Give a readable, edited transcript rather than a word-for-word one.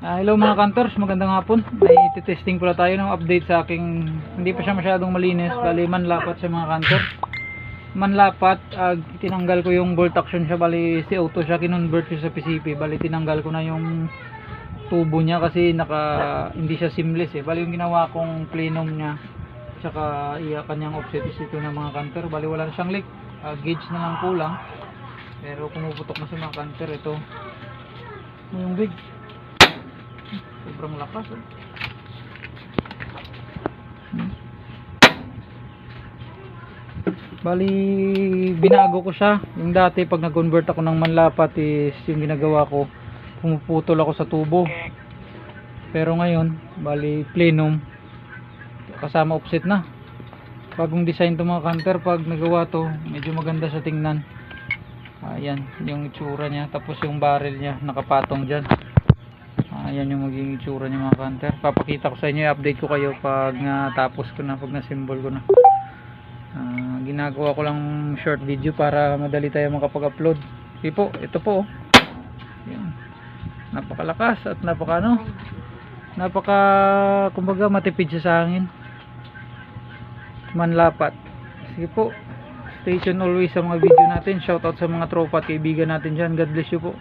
Hello mga kantors, magandang hapon. May testing pala tayo ng update sa aking, hindi pa siya masyadong malinis, bali manlapat sa mga kantor. Manlapat, tinanggal ko yung bolt action siya, bali si auto siya, kinonvert ko sa PCP, bali tinanggal ko na yung tubo niya kasi hindi siya seamless bali yung ginawa kong plenum niya, tsaka kanyang offset is ito ng mga kantor, bali wala na siyang leak, gauge na lang kulang, pero pumuputok na sa mga kantor. Ito yung big. Sobrang lakas Bali binago ko siya. Yung dati pag nag-convert ako ng manlapat is yung ginagawa ko, pumuputol ako sa tubo. Pero ngayon, bali plenum kasama offset na. Bagong design to mga canter. Pag nagawa to, medyo maganda sa tingnan. Ayan yung itsura niya. Tapos yung barrel niya nakapatong dyan. Ayan yung magiging itsura niya mga canter. Papakita ko sa inyo, i-update ko kayo pag natapos ko na, pag na-symbol ko na. Ginagawa ko lang short video para madali tayo makapag-upload. Ito po. Ayan. Napakalakas at kumbaga matipid siya sa hangin. Manlapat. Sige po, stay tuned always sa mga video natin. Shoutout sa mga tropa at kaibigan natin dyan. God bless you po.